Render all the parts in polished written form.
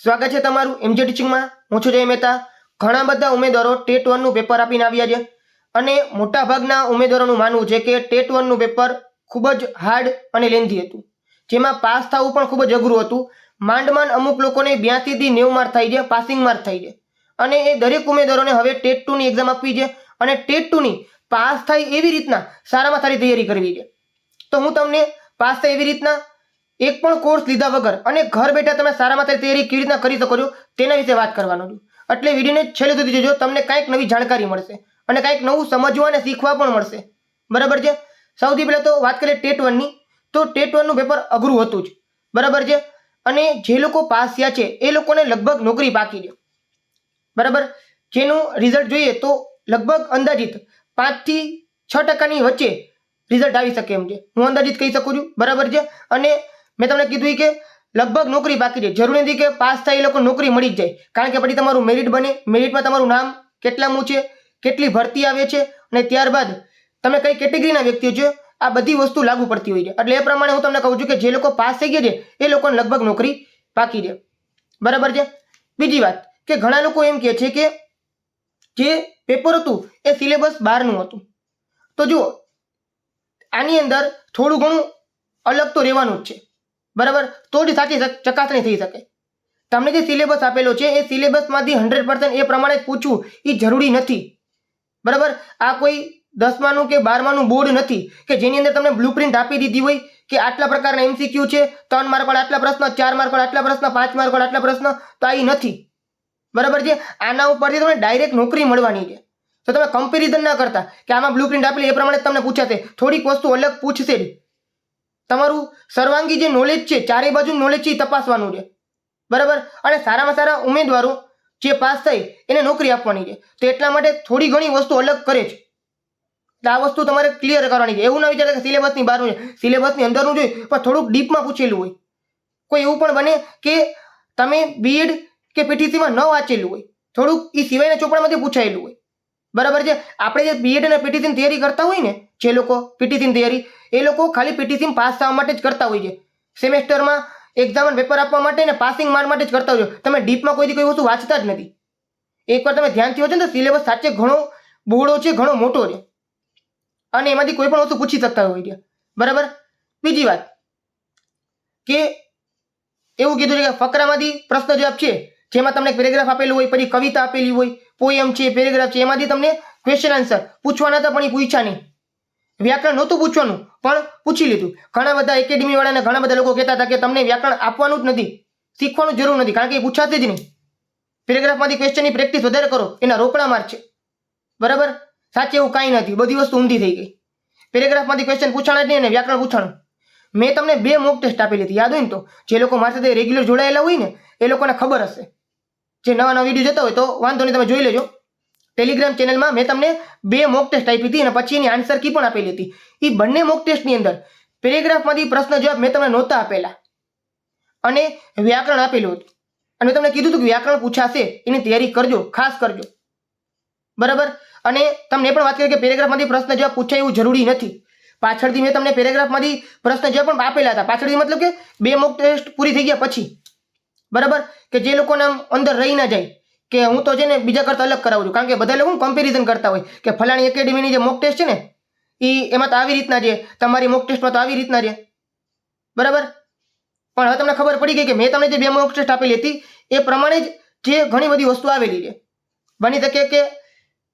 સ્વાગત છે તમારું એમજે ટીચિંગમાં. હું છું જય મહેતા. ઘણા બધા ઉમેદવારો ટેટ 1 નું પેપર આપીને આવ્યા છે અને મોટાભાગના ઉમેદવારોનું માનવું છે કે ટેટ 1 નું પેપર ખૂબ જ હાર્ડ અને લેન્ધી હતું, જેમાં પાસ થવું પણ ખૂબ જ અઘરું હતું. માંડ અમુક લોકોને 82 થી 90 માર્ક થાય છે, પાસિંગ માર્ક થાય છે અને એ દરેક ઉમેદવારોને હવે ટેટ 2 ની એક્ઝામ આપવી છે અને ટેટ 2 ની પાસ થાય એવી રીતના સારામાં સારી તૈયારી કરવી છે. તો હું તમને પાસ થાય એવી રીતના એક પણ કોર્સ લીધા વગર અને ઘર બેઠા તમે સારામાં સારી તૈયારી કેવી રીતના કરી શકો છો તેના વિશે વાત કરવાનો છું. એટલે વિડીયોને છેલ્લે સુધી જોજો, તમને કંઈક નવી જાણકારી મળશે અને કંઈક નવું સમજવા અને શીખવા પણ મળશે. બરાબર છે. સૌથી પહેલાં તો વાત કરીએ ટેટ 1 ની. તો ટેટ 1 નું પેપર અઘરું હતું જ, બરાબર છે. અને જે લોકો પાસ થયા છે એ લોકોને લગભગ નોકરી પાકી છે, બરાબર. જેનું રિઝલ્ટ જોઈએ તો લગભગ અંદાજિત 5 થી 6% વચ્ચે રિઝલ્ટ આવી શકે એમ છે, હું અંદાજિત કહી શકું છું, બરાબર છે. અને મેં તમને કીધું કે લગભગ નોકરી બાકી છે. જરૂરી નથી કે પાસ થાય એ લોકો નોકરી મળી જ જાય, કારણ કે પછી તમારું મેરિટ બને, મેરિટમાં તમારું નામ કેટલામું છે, કેટલી ભરતી આવે છે અને ત્યારબાદ તમે કઈ કેટેગરીના વ્યક્તિઓ છો, આ બધી વસ્તુ લાગુ પડતી હોય છે. એટલે એ પ્રમાણે હું તમને કહું છું કે જે લોકો પાસ થઈ ગયા છે એ લોકોને લગભગ નોકરી બાકી છે, બરાબર છે. બીજી વાત કે ઘણા લોકો એમ કહે છે કે જે પેપર હતું એ સિલેબસ બહારનું હતું. તો જુઓ, આની અંદર થોડું ઘણું અલગ તો રહેવાનું જ છે, બરાબર, તો જ સાચી ચકાસણી થઈ શકે. તમને જે સિલેબસ આપેલો છે એ સિલેબસમાંથી 100% એ પ્રમાણે જ પૂછવું એ જરૂરી નથી, બરાબર. આ કોઈ 10માનું કે 12માનું બોર્ડ નથી કે જેની અંદર તમને બ્લુપ્રિન્ટ આપી દીધી હોય કે આટલા પ્રકારના એમસીક્યુ છે, 3 માર્ક વાળા આટલા પ્રશ્ન, 4 માર્ક વાળા આટલા પ્રશ્ન, 5 માર્ક વાળા આટલા પ્રશ્ન. તો આ નથી, બરાબર છે. આના ઉપરથી તમને ડાયરેક્ટ નોકરી મળવાની છે. તો તમે કમ્પેરિઝન ના કરતા કે આમાં બ્લુપ્રિન્ટ આપેલી એ પ્રમાણે તમને પૂછાશે, થોડીક વસ્તુ અલગ પૂછશે જ. તમારું સર્વાંગી જે નોલેજ છે, ચારે બાજુ નોલેજ છે એ તપાસવાનું છે, બરાબર. અને સારામાં સારા ઉમેદવારો જે પાસ થાય એને નોકરી આપવાની છે. તો એટલા માટે થોડી ઘણી વસ્તુ અલગ કરે છે. એટલે આ વસ્તુ તમારે ક્લિયર કરવાની છે. એવું ના વિચારે કે સિલેબસની બહારનું છે, સિલેબસની અંદરનું જોઈએ પણ થોડુંક ડીપમાં પૂછેલું હોય. કોઈ એવું પણ બને કે તમે બીએડ કે પીટીસીમાં ન વાંચેલું હોય, થોડુંક એ સિવાયના ચોપડામાંથી પૂછાયેલું હોય, બરાબર છે. આપણે જે બીએડ અને પીટીસીની તૈયારી કરતા હોય ને, જે લોકો પીટીસીની તૈયારી, એ લોકો ખાલી પીટીસી પાસ થવા માટે જ કરતા હોય છે. સેમેસ્ટરમાં એક્ઝામ પેપર આપવા માટે ને પાસિંગ માર્ક માટે જ કરતા હોય છે. તમે ડીપમાં કોઈ વસ્તુ વાંચતા જ નથી. એકવાર તમે ધ્યાનથી વાંચો ને તો સિલેબસ સાચે ઘણો બહોળો છે, ઘણો મોટો છે અને એમાંથી કોઈ પણ વસ્તુ પૂછી શકતા હોય છે, બરાબર. બીજી વાત કે એવું કીધું છે કે ફકરામાંથી પ્રશ્ન જવાબ છે, જેમાં તમને પેરેગ્રાફ આપેલું હોય, પછી કવિતા આપેલી હોય, પોયમ છે, પેરેગ્રાફ છે, એમાંથી તમને ક્વેશ્ચન આન્સર પૂછવાના હતા પણ એ પૂછ્યા નહીં. વ્યાકરણ નહોતું પૂછવાનું પણ પૂછી લીધું. ઘણા બધા એકેડમી વાળાને ઘણા બધા લોકો કહેતા હતા કે તમને વ્યાકરણ આપવાનું જ નથી, શીખવાનું જરૂર નથી, કારણ કે એ પૂછાતી જ નહીં. પેરેગ્રાફમાંથી ક્વેશ્ચનની પ્રેક્ટિસ વધારે કરો, એના રોકડા માર્ક છે, બરાબર. સાચે એવું કાંઈ નથી, બધી વસ્તુ ઊંધી થઈ ગઈ. પેરેગ્રાફમાંથી ક્વેશ્ચન પૂછાણા જ નહીં અને વ્યાકરણ પૂછાણું. મેં તમને 2 મોક ટેસ્ટ આપેલી હતી, યાદ હોય ને? તો જે લોકો મારી સાથે રેગ્યુલર જોડાયેલા હોય ને એ લોકોને ખબર હશે. જે નવા નવા વિડીયો જોતા હોય તો વાંધો નહીં, તમે જોઈ લેજો. ટેલિગ્રામ ચેનલમાં મેં તમને 2 મોક ટેસ્ટ આપી હતી અને પછી એની આન્સર કી પણ આપેલી હતી. એ બંને મોક ટેસ્ટની અંદર પેરેગ્રાફમાંથી પ્રશ્ન જવાબ મેં તમને નહોતા આપેલા અને વ્યાકરણ આપેલું હતું. અને મેં તમને કીધું હતું કે વ્યાકરણ પૂછાશે, એની તૈયારી કરજો, ખાસ કરજો, બરાબર. અને તમને એ પણ વાત કરી કે પેરેગ્રાફમાંથી પ્રશ્ન જવાબ પૂછાય એવું જરૂરી નથી. પાછળથી મેં તમને પેરેગ્રાફમાંથી પ્રશ્ન જવાબ પણ આપેલા હતા. પાછળથી મતલબ કે 2 મોક ટેસ્ટ પૂરી થઈ ગયા પછી, બરાબર. કે જે લોકોને આમ અંદર રહી ના જાય કે હું તો છે ને બીજા કરતા અલગ કરાવું છું, કારણ કે બધા લોકો કમ્પેરિઝન કરતા હોય કે ફલાણી એકેડમીની જે મોક ટેસ્ટ છે ને એમાં તો આવી રીતના છે, તમારી મોક ટેસ્ટમાં તો આવી રીતના છે, બરાબર. પણ હવે તમને ખબર પડી ગઈ કે મેં તમને જે 2 મોક ટેસ્ટ આપેલી હતી એ પ્રમાણે જ જે ઘણી બધી વસ્તુ આવેલી છે. બની શકે કે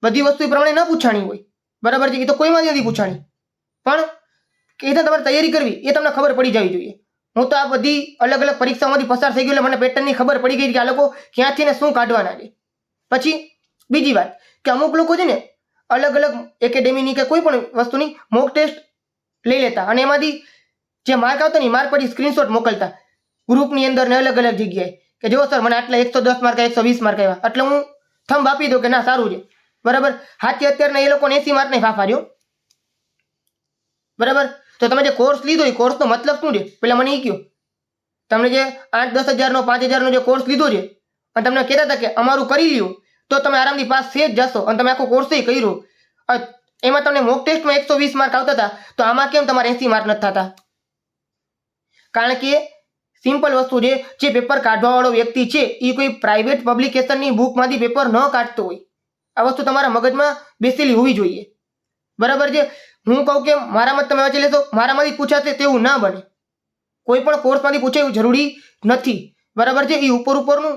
બધી વસ્તુ એ પ્રમાણે ન પૂછાણી હોય, બરાબર છે. એ તો કોઈમાં નથી પૂછાણી, પણ કે તમારે તૈયારી કરવી એ તમને ખબર પડી જવી જોઈએ. હું તો આ બધી અલગ અલગ પરીક્ષાઓમાંથી પસાર થઈ ગયો એટલે મને પેટર્નની ખબર પડી ગઈ કે આ લોકો ક્યાંથી ને શું કાઢવાના છે. પછી બીજી વાત કે અમુક લોકો છે ને અલગ અલગ એકેડેમીની કે કોઈ પણ વસ્તુની મોક ટેસ્ટ લઈ લેતા અને એમાંથી જે માર્ક આવતા ને માર્ક પછી સ્ક્રીનશોટ મોકલતા ગ્રુપની અંદર ને અલગ અલગ જગ્યાએ કે જો સર મને આટલા 110 માર્ક 120 માર્ક આવ્યા, એટલે હું થંભ આપી દઉં કે ના સારું છે, બરાબર. હાથી અત્યારના એ લોકોને 80 માર્ક નહીં ફાફાર્યો, બરાબર. તો તમે જે કોર્સ લીધો એ કોર્સનો મતલબ શું છે પેલા મને એ કહો. તમે જે 8-10 હજારનો 5 હજારનો જે કોર્સ લીધો છે અને તમને કહેતા હતા કે અમારું કરી લ્યો તો તમે આરામથી પાસ થઈ જ જશો અને તમે આખો કોર્સ કર્યો, એમાં તમને મોક ટેસ્ટમાં 120 માર્ક આવતા હતા, તો આમાં કેમ તમારે 80 માર્ક નથી થતા? કારણ કે સિમ્પલ વસ્તુ છે. જે પેપર કાઢવાવાળો વ્યક્તિ છે એ કોઈ પ્રાઇવેટ પબ્લિકેશનની બુકમાંથી પેપર ન કાઢતો હોય. આ વસ્તુ તમારા મગજમાં બેસેલી હોવી જોઈએ. બરાબર છે. હું કહું કે મારામાં તમે વાંચી લેશો, મારામાંથી પૂછાશે તેવું ના બને. કોઈ પણ કોર્સમાંથી પૂછે એવું જરૂરી નથી. બરાબર છે. એ ઉપરનું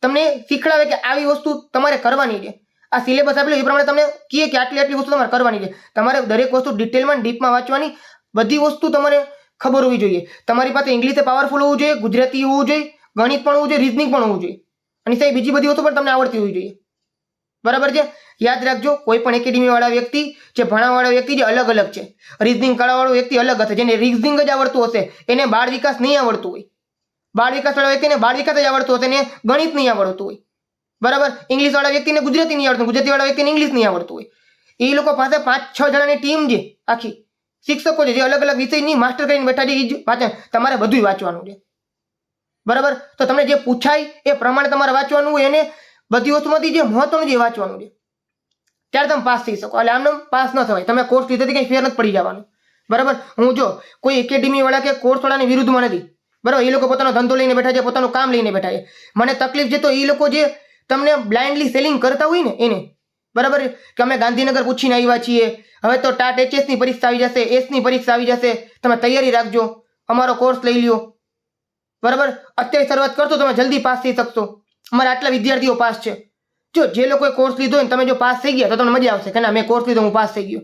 તમને શીખડાવે કે આવી વસ્તુ તમારે કરવાની છે. આ સિલેબસ આપેલું એ પ્રમાણે તમને કહે કે આટલી વસ્તુ તમારે કરવાની છે. તમારે દરેક વસ્તુ ડિટેલમાં ડીપમાં વાંચવાની, બધી વસ્તુ તમારે ખબર હોવી જોઈએ. તમારી પાસે ઇંગ્લિશ પાવરફુલ હોવું જોઈએ, ગુજરાતી હોવું જોઈએ, ગણિત પણ હોવું જોઈએ, રીઝનિંગ પણ હોવું જોઈએ, અને સાહેબ બીજી બધી વસ્તુ પણ તમને આવડતી હોવી જોઈએ. બરાબર છે. યાદ રાખજો, કોઈ પણ એકેડેમી વાળા વ્યક્તિ, જે ભણાવવાળા વ્યક્તિ જે અલગ અલગ છે. રીઝનિંગ કરાવવાળો વ્યક્તિ અલગ હશે. જેને રીઝનિંગ જ આવડતું હશે એને બાળ વિકાસ નહીં આવડતું હોય. બાળ વિકાસ વાળા વ્યક્તિને બાળ વિકાસ જ આવડતું હશે ને ગણિત નહીં આવડતું હોય. બરાબર. ઇંગ્લિશ વાળા વ્યક્તિને ગુજરાતી નહીં આવડતું, ગુજરાતી વાળા વ્યક્તિને ઇંગ્લિશ નહીં આવડતું હોય. એ લોકો પાસે 5-6 જણાની ટીમ છે, આખી શિક્ષકો છે, જે અલગ અલગ વિષયની માસ્ટર કરીને બેઠા છે. એ જ વાંચે. તમારે બધું વાંચવાનું છે. બરાબર. તો તમને જે પૂછાય એ પ્રમાણે તમારે વાંચવાનું હોય, અને બધી વસ્તુમાંથી જે મહત્વનું જે વાંચવાનું છે, ત્યારે તમે પાસ થઈ શકો. એટલે આમને પાસ ન થવાય. તમે કોર્સ લીધેથી કંઈ ફેર નથી પડી જવાનું. બરાબર. હું જો કોઈ એકેડેમી વાળા કે કોર્સ વાળાની વિરુદ્ધમાં નથી. બરાબર. એ લોકો પોતાનો ધંધો લઈને બેઠા છે, પોતાનું કામ લઈને બેઠા છે. મને તકલીફ છે તો એ લોકો જે તમને બ્લાઇન્ડલી સેલિંગ કરતા હોય ને એને, બરાબર, કે અમે ગાંધીનગર પૂછીને આવ્યા છીએ, હવે તો ટાટ HS ની પરીક્ષા આવી જશે, S ની પરીક્ષા આવી જશે, તમે તૈયારી રાખજો, અમારો કોર્સ લઈ લ્યો. બરાબર. અત્યારે શરૂઆત કરશો તમે જલ્દી પાસ થઈ શકશો. અમારા આટલા વિદ્યાર્થીઓ પાસ છે. જો જે લોકોએ કોર્સ લીધો હોય ને તમે જો પાસ થઈ ગયા તો તમને મજા આવશે કે ના મેં કોર્સ લીધો, હું પાસ થઈ ગયો.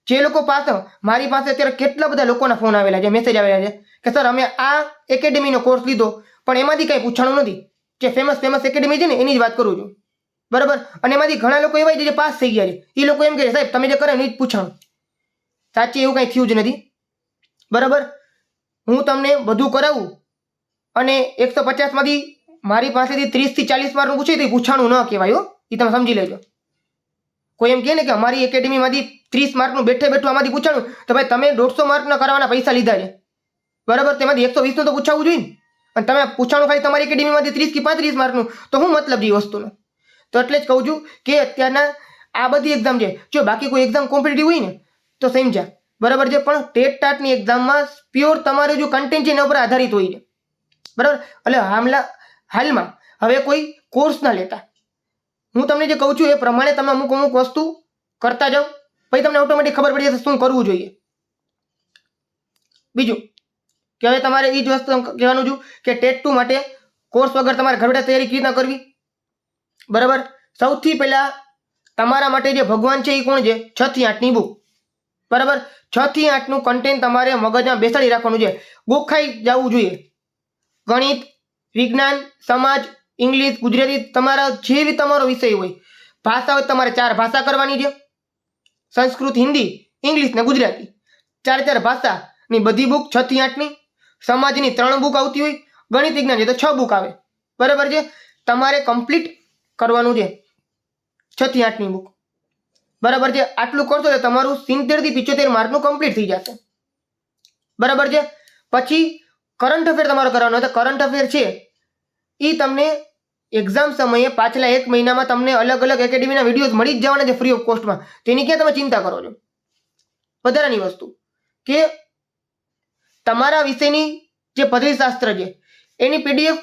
જે લોકો પાસ, મારી પાસે અત્યારે કેટલા બધા લોકોના ફોન આવેલા છે, મેસેજ આવેલા છે કે સર અમે આ એકેડેમીનો કોર્સ લીધો પણ એમાંથી કંઈ પૂછાણું નથી. જે ફેમસ એકેડેમી છે ને એની જ વાત કરું છું. બરાબર. અને એમાંથી ઘણા લોકો એવા છે જે પાસ થઈ ગયા છે. એ લોકો એમ કહે સાહેબ તમે જે કરે એ જ પૂછાણું. સાચી એવું કંઈ થયું જ નથી. બરાબર. હું તમને બધું કરાવું અને 150 માંથી મારી પાસેથી 30 થી 40 માર્કનું પૂછે તો પૂછાણું ન કહેવાય. એ તમે સમજી લેજો. કોઈ એમ કહે ને કે અમારી એકેડેમીમાંથી 30 માર્કનું બેઠે બેઠું આમાંથી પૂછાણું, તો ભાઈ તમે 150 માર્કના કરવાના પૈસા લીધા છે. બરાબર. તેમાંથી 120 નું તો પૂછાવવું જોઈએ ને. અને તમે પૂછાણું ખાલી તમારી એકેડેમીમાંથી 30 કે 35 માર્કનું, તો શું મતલબ એ વસ્તુનો? તો એટલે જ કહું છું કે અત્યારના આ બધી એક્ઝામ છે, જો બાકી કોઈ એક્ઝામ કોમ્પિટિટિવ હોય ને તો સમજ્યા. બરાબર છે. પણ ટેટ ટાટની એક્ઝામમાં પ્યોર તમારું જો કન્ટેન્ટ છે એના ઉપર આધારિત હોય છે. બરાબર. એટલે હાલમાં હવે કોઈ કોર્સ ના લેતા. હું તમને જે કહું છું એ પ્રમાણે તમે અમુક વસ્તુ કરતા જાઓ, પછી તમને ઓટોમેટિક ખબર પડી જશે શું કરવું જોઈએ. બીજું કે હવે તમારે એ જ વસ્તુ કહેવાનું છું કે ટેટ 2 માટે કોર્સ વગર તમારે ઘર બેઠા તૈયારી કેવી રીતના કરવી. બરાબર. સૌથી પહેલા તમારા માટે જે ભગવાન છે એ કોણ છે? 6 થી 8 ની બુક. બરાબર. 6 થી 8 નું કન્ટેન્ટ તમારે મગજમાં બેસાડી રાખવાનું છે, ગોખાઈ જવું જોઈએ. ગણિત, વિજ્ઞાન, સમાજ, ઇંગ્લિશ, ગુજરાતી, તમારા જે બી તમારો વિષય હોય. ભાષા હોય તમારે 4 ભાષા કરવાની છે, સંસ્કૃત, હિન્દી, ઇંગ્લિશ ને ગુજરાતી. 4 ભાષાની બધી બુક 6 થી 8 ની. સમાજની 3 બુક આવતી હોય, ગણિત વિજ્ઞાન છે તો 6 બુક આવે. બરાબર છે. તમારે કમ્પ્લીટ કરવાનું છે 6 થી 8 ની બુક. બરાબર છે. આટલું કરશો તો તમારું 70 થી 75 માર્કનું કમ્પ્લીટ થઈ જશે. બરાબર છે. પછી કરંટ અફેર તમારો કરવાનો. તો કરંટ અફેર છે એ તમને એક્ઝામ સમયે પાછલા 1 મહિનામાં તમને અલગ અલગ એકેડેમીના વિડીયોઝ મળી જ જવાના છે ફ્રી ઓફ કોસ્ટમાં. તેની ક્યાં તમે ચિંતા કરો છો? વધારાની વસ્તુ કે તમારા વિષયની જે પદ્ધતિશાસ્ત્ર છે એની PDF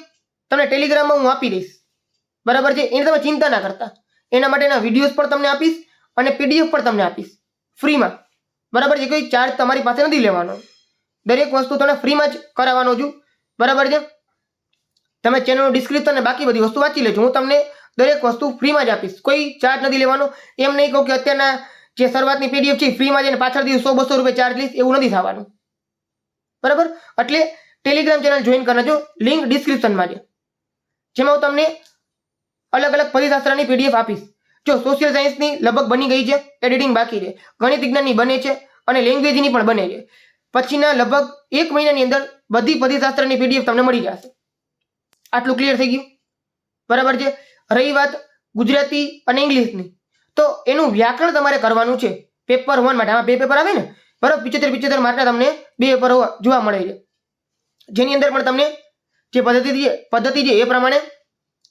તમને ટેલિગ્રામમાં હું આપી દઈશ. બરાબર છે. એની તમે ચિંતા ના કરતા. એના માટેના વિડીયોઝ પણ તમને આપીશ અને PDF પણ તમને આપીશ ફ્રીમાં. બરાબર છે. કોઈ ચાર્જ તમારી પાસે નથી લેવાનો. દરેક વસ્તુ તમને ફ્રીમાં જ કરાવવાનો છું. બરાબર છે. તમે ચેનલનું ડિસ્ક્રિપ્શન અને બાકી બધી વસ્તુ વાંચી લેજો. હું તમને દરેક વસ્તુ ફ્રીમાં જ આપીશ. કોઈ ચાર્જ નથી લેવાનો. એમ નહીં કહું કે અત્યારના જે શરૂઆતની PDF છે ફ્રીમાં જઈને પાછળથી 100-200 રૂપિયા ચાર્જ લઈશ, એવું નથી થવાનું. બરાબર. એટલે ટેલિગ્રામ ચેનલ જોઈન કરજો. લિંક ડિસ્ક્રિપ્શનમાં છે, જેમાં હું તમને અલગ અલગ પદ્ધતિશાસ્ત્રની PDF આપીશ. જો સોશિયલ સાયન્સની લગભગ બની ગઈ છે, એડિટિંગ બાકી છે. ગણિત વિજ્ઞાનની બને છે અને લેંગ્વેજની પણ બને છે. પછીના લગભગ 1 મહિનાની અંદર બધી પદ્ધતિશાસ્ત્રની PDF તમને મળી જશે. આટલું ક્લિયર થઈ ગયું. બરાબર છે. રહી વાત ગુજરાતી અને ઇંગ્લિશની, તો એનું વ્યાકરણ તમારે કરવાનું છે પેપર 1 માટે. આમાં 2 પેપર આવે ને. બરાબર. 75 માર્કના તમને 2 પેપર જોવા મળે છે, જેની અંદર પણ તમને જે પદ્ધતિ છે એ પ્રમાણે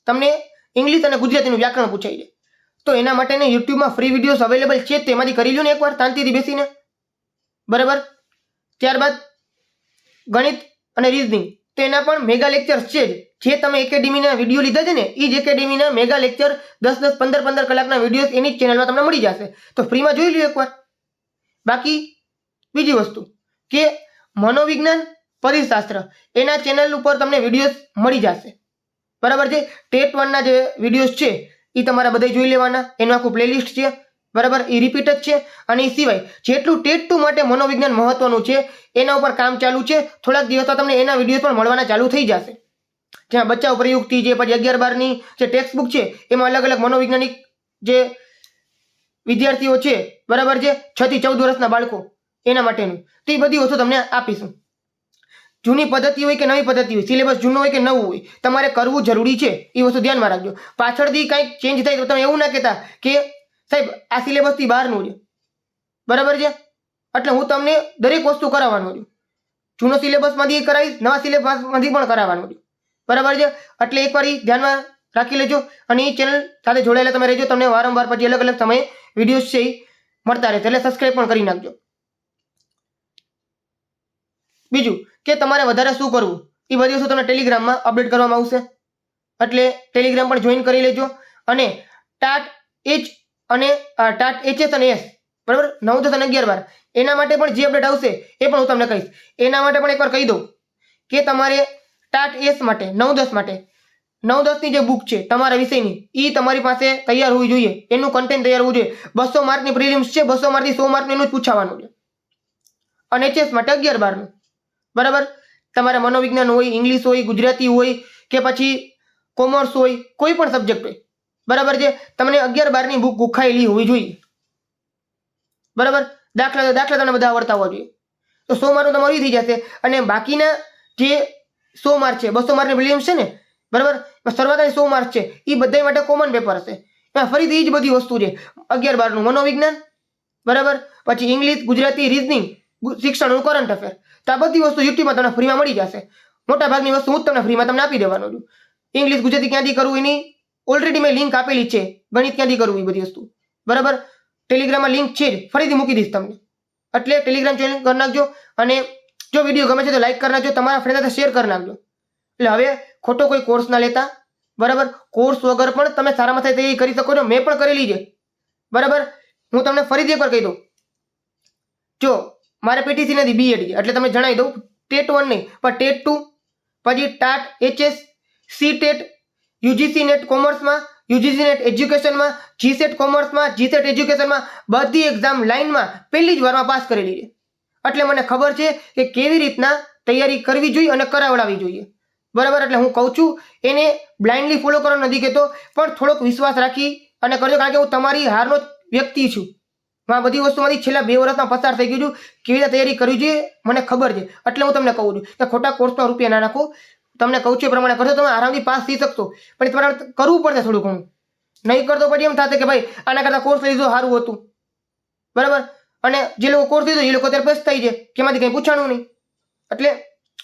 તમને ઇંગ્લિશ અને ગુજરાતીનું વ્યાકરણ પૂછાય છે. તો એના માટેને યુટ્યુબમાં ફ્રી વિડીયોઝ અવેલેબલ છે, તેમાંથી કરી લો ને એકવાર શાંતિથી બેસીને. બરાબર. ત્યારબાદ ગણિત અને રીઝનિંગ તો એના પણ મેગા લેક્ચર્સ છે જ. જે તમે એકેડેમીના વિડીયો લીધા છે ને એ જ એકેડેમીના મેગા લેક્ચર 10-10, 15-15 કલાકના વિડીયો એની જ ચેનલમાં તમને મળી જશે. તો ફ્રીમાં જોઈ લો એકવાર. બાકી બીજી વસ્તુ કે મનોવિજ્ઞાન પરિશાસ્ત્ર એના ચેનલ ઉપર તમને વિડીયોઝ મળી જશે. બરાબર છે. ટેટ 1ના જે વિડીયોઝ છે એ તમારે બધા જોઈ લેવાના. એનું આખું પ્લેલિસ્ટ છે. બરાબર, એ રિપીટ જ છે. અને એ સિવાય જેટલું ટેટ 2 માટે મનોવિજ્ઞાન મહત્વનું છે એના ઉપર કામ ચાલુ છે. થોડાક દિવસમાં તમને એના વિડીયો પણ મળવાના ચાલુ થઈ જશે. જ્યાં બચાવ પ્રયુક્તિ છે, પછી 11-12ની જે ટેક્સ્ટ બુક છે એમાં અલગ અલગ મનોવૈજ્ઞાનિક જે વિદ્યાર્થીઓ છે, બરાબર છે, 6 થી 14 વર્ષના બાળકો એના માટેનું, તો એ બધી વસ્તુ તમને આપીશું. જૂની પદ્ધતિ હોય કે નવી પદ્ધતિ હોય, સિલેબસ જૂનો હોય કે નવું હોય, તમારે કરવું જરૂરી છે. એ વસ્તુ ધ્યાનમાં રાખજો. પાછળથી કંઈક ચેન્જ થાય તો તમે એવું ના કહેતા કે સાહેબ આ સિલેબસથી બહારનું છે. બરાબર છે. એટલે હું તમને દરેક વસ્તુ કરાવવાનું છું. જૂનો સિલેબસમાંથી કરાવીશ, નવા સિલેબસમાંથી પણ કરાવવાનું છું. બરાબર છે. એટલે એકવાર એ ધ્યાનમાં રાખી લેજો અને એ ચેનલ સાથે જોડાયેલા તમે રહેજો. તમને વારંવાર પછી અલગ અલગ સમયે વિડીયોઝ છે એ મળતા રહેશે. એટલે સબસ્ક્રાઈબ પણ કરી નાખજો. બીજું કે તમારે વધારે શું કરવું એ બધી વસ્તુ તમને ટેલિગ્રામમાં અપડેટ કરવામાં આવશે. એટલે ટેલિગ્રામ પણ જોઈન કરી લેજો. અને ટાટ એચ અને ટાટ એચએસ અને એસ, બરાબર, 9, 10 અને 11-12 એના માટે પણ જે અપડેટ આવશે એ પણ હું તમને કહીશ. એના માટે પણ એકવાર કહી દઉં કે તમારે ટાટ એસ માટે 9, 10 માટે 9, 10ની જે બુક છે તમારા વિષયની એ તમારી પાસે તૈયાર હોવી જોઈએ. એનું કન્ટેન્ટ તૈયાર હોવું જોઈએ. 200 માર્કની પ્રિલિમ્સ છે, 200 માર્કથી 100 માર્કનું એનું જ પૂછાવાનું છે. અને એચએસ માટે 11-12નું. બરાબર. તમારે મનોવિજ્ઞાન હોય, ઇંગ્લિશ હોય, ગુજરાતી હોય કે પછી કોમર્સ હોય, કોઈ પણ સબ્જેક્ટ હોય, બરાબર છે, તમને 11-12ની બુક ગુખાયેલી હોવી જોઈએ. બરાબર. દાખલા તમને બધા આવડતા હોવા જોઈએ. તો 100 માર્કનું તમારું થઈ જશે. અને બાકીના જે 100 માર્ક છે, 200 માર્કની પ્રિલિમ્સ છે ને, બરાબર, શરૂઆતના 100 માર્ક છે એ બધા માટે કોમન પેપર હશે. એમાં ફરીથી એ જ બધી વસ્તુ છે. 11-12નું મનોવિજ્ઞાન, બરાબર, પછી ઇંગ્લિશ, ગુજરાતી, રીઝનિંગ, શિક્ષણનું, કરંટ અફેર. તો આ બધી વસ્તુ યુટ્યુબમાં તમને ફ્રીમાં મળી જશે. મોટા ભાગની વસ્તુ હું જ તમને ફ્રીમાં તમને આપી દેવાનો છું. ઇંગ્લિશ, ગુજરાતી ક્યાંથી કરવું એની ઓલરેડી મેં લિંક આપેલી છે. ગણિત ક્યાંથી કરવું એ બધી વસ્તુ, બરાબર. ટેલિગ્રામમાં લિંક છે જ, ફરીથી મૂકી દઈશ તમને. એટલે ટેલિગ્રામ ચેનલ કરી નાખજો. અને જો વિડીયો ગમે છે તો લાઈક કરી નાખજો, તમારા ફ્રેન્ડ સાથે શેર કરી નાખજો. એટલે હવે ખોટો કોઈ કોર્સ ના લેતા. બરાબર. કોર્સ વગર પણ તમે સારામાં થાય તૈયારી કરી શકો છો. મેં પણ કરેલી છે. બરાબર. હું તમને ફરીથી એકવાર કહી દઉં, જો મારે પીટીસી નથી, બીએડ છે. એટલે તમે જણાવી દઉં, ટેટ 1 નહીં પણ ટેટ 2, પછી TAT HS, C TET, UGC NET કોમર્સમાં, યુજીસી નેટ એજ્યુકેશનમાં, જીસેટ કોમર્સમાં, જીસેટ એજ્યુકેશનમાં બધી એક્ઝામ લાઈનમાં પહેલી જ વારમાં પાસ કરેલી છે. એટલે મને ખબર છે કે કેવી રીતના તૈયારી કરવી જોઈએ અને કરાવડાવવી જોઈએ. બરાબર. એટલે હું કહું છું એને બ્લાઇન્ડલી ફોલો કરવાનો નથી કહેતો, પણ થોડોક વિશ્વાસ રાખી અને કરજો. કારણ કે હું તમારી હારનો વ્યક્તિ છું. આ બધી વસ્તુમાંથી છેલ્લા 2 વર્ષમાં પસાર થઈ ગયું છું. કેવી રીતે તૈયારી કરવી જોઈએ મને ખબર છે. એટલે હું તમને કહું છું કે ખોટા કોર્સમાં રૂપિયા ના નાખો. તમને કહું છું એ પ્રમાણે કરશો તમે આરામથી પાસ થઈ શકશો. પણ એ તમારે કરવું પડશે થોડું ઘણું. નહીં કરતો પછી એમ થશે કે ભાઈ આના કરતાં કોર્સ લીધો સારું હતું. બરાબર. અને જે લોકો કોર્સ લીધો એ લોકો અત્યારે પસ્તાઈ છે કે એમાંથી કંઈ પૂછાણું નહીં. એટલે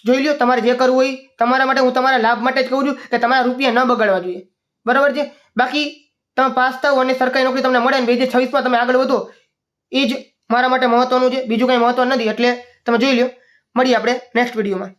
જોઈ લ્યો, તમારે જે કરવું હોય તમારા માટે, હું તમારા લાભ માટે જ કહું છું કે તમારા રૂપિયા ન બગાડવા જોઈએ. બરાબર છે. બાકી તમે પાસ થાવ અને સરકારી નોકરી તમને મળે ને 2026માં તમે આગળ વધો, એ જ મારા માટે મહત્વનું છે. બીજું કંઈ મહત્વ નથી. એટલે તમે જોઈ લો. મળીએ આપણે નેક્સ્ટ વિડીયોમાં.